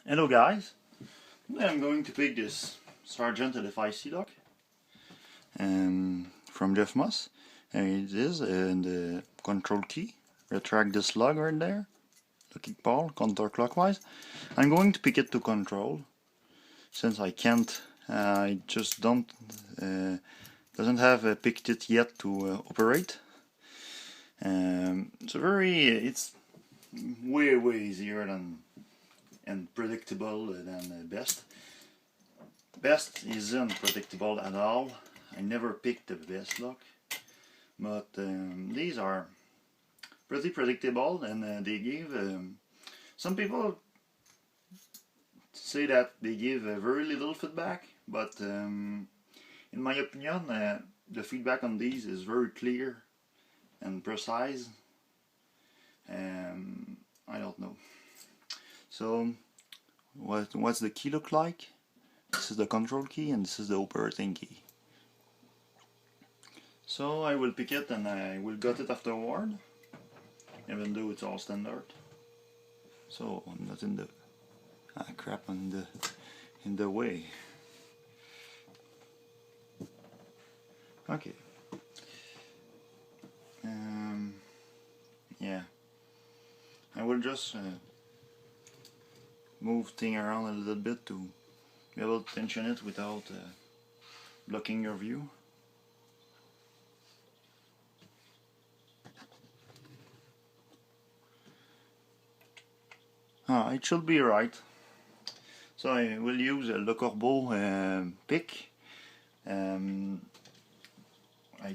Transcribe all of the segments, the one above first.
Hello guys, today I'm going to pick this Sargent LFIC lock from Jeff Moss. And it is and the control key. Retract this lug right there, looking ball counterclockwise. I'm going to pick it to control since I can't. I just don't doesn't have picked it yet to operate. It's way easier than and predictable than best. Best isn't predictable at all. I never picked the best lock, but these are pretty predictable, and they give. Some people say that they give very little feedback, but in my opinion, the feedback on these is very clear and precise. I don't know. So, what's the key look like? This is the control key and this is the operating key. So I will pick it and I will get it afterward, even though it's all standard. So I'm not in the crap in the way. Okay. Yeah. I will just move things around a little bit to be able to tension it without blocking your view. It should be right. So I will use a Le Corbeau pick I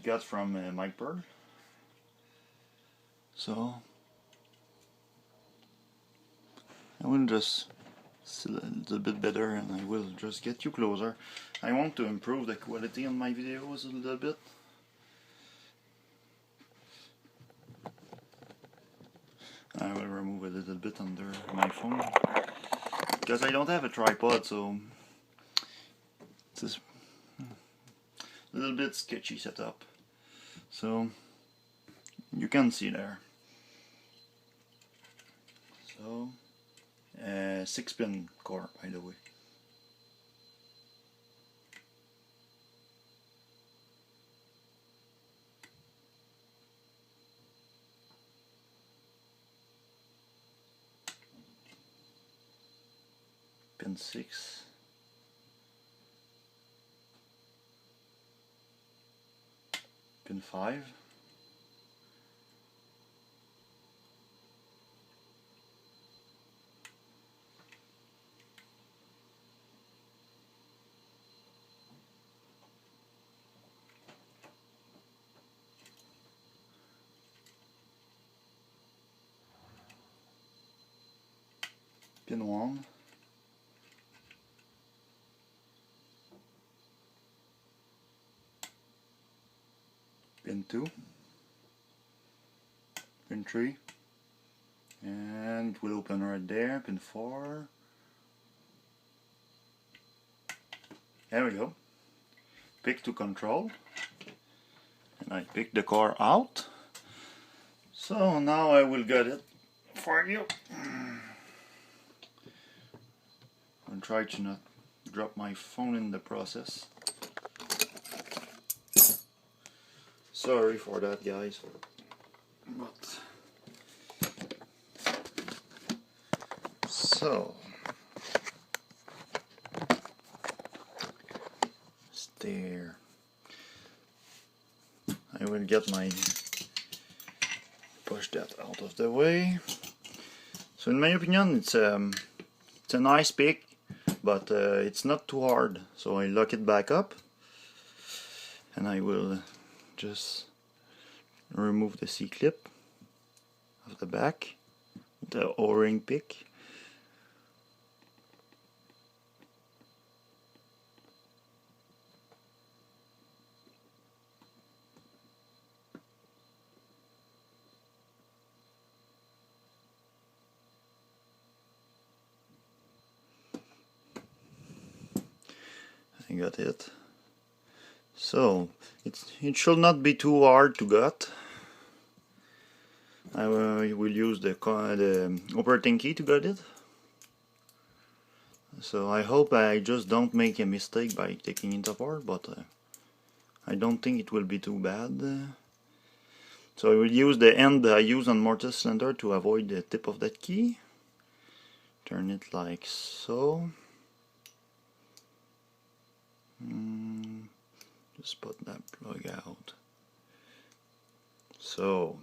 got from Mike Pearl. So I will just see a little bit better and I will just get you closer. I want to improve the quality on my videos a little bit. I will remove a little bit under my phone because I don't have a tripod, so it's a little bit sketchy setup. So you can see there. So 6-pin core, by the way. Pin 6. Pin 5. Pin 1. Pin 2. Pin 3. And it will open right there. Pin 4. There we go. Pick to control. And I pick the core out. So now I will get it for you. I'll try to not drop my phone in the process. Sorry for that, guys. But so there. I will get my push that out of the way. So in my opinion, it's a nice pick, but it's not too hard. So I lock it back up, and I will just remove the C-clip of the back, the O-ring pick. I got it. So it should not be too hard to get. I will use the operating key to get it. So I hope I just don't make a mistake by taking it apart, but I don't think it will be too bad. So I will use the end I use on mortise cylinder to avoid the tip of that key. Turn it like so. Just put that plug out. So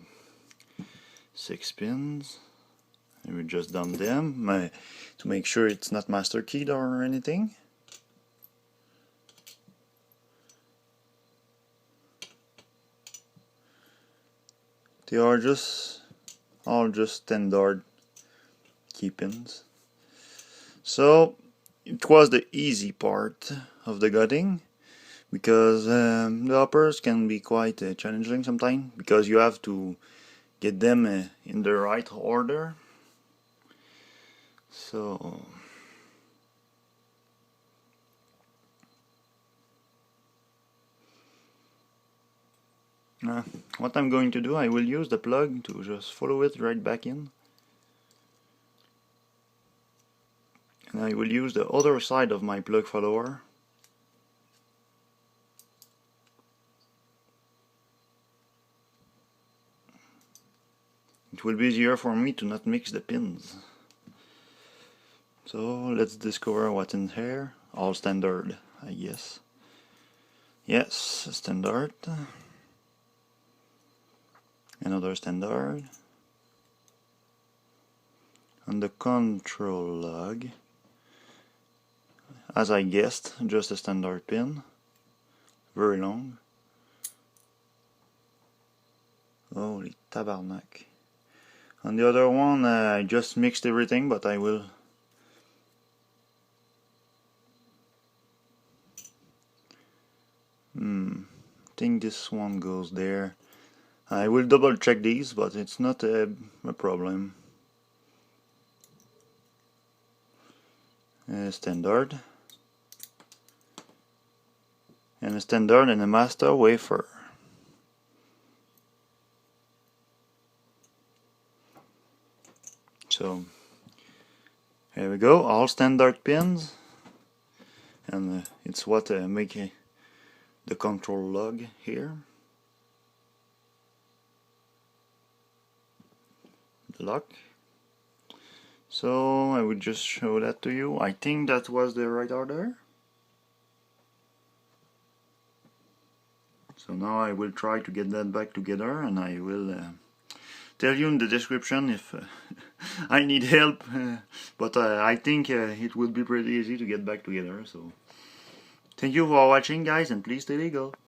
6 pins. And we just dump them to make sure it's not master keyed or anything. They are all just standard key pins. So it was the easy part of the gutting, because the uppers can be quite challenging sometimes, because you have to get them in the right order. So what I'm going to do, I will use the plug to just follow it right back in, and I will use the other side of my plug follower it will be easier for me to not mix the pins. So let's discover what's in here. All standard, I guess. Yes, standard. Another standard. And the control lug, as I guessed, just a standard pin. Very long. Holy tabarnak. On the other one, I just mixed everything, but I will I think this one goes there. I will double check these, but it's not a problem. Standard. And a standard and a master wafer. So here we go, all standard pins, and it's what make the control lug here. The lock. So I will just show that to you. I think that was the right order. So now I will try to get that back together, and I will tell you in the description if I need help, but I think it will be pretty easy to get back together. So thank you for watching, guys, and please stay legal.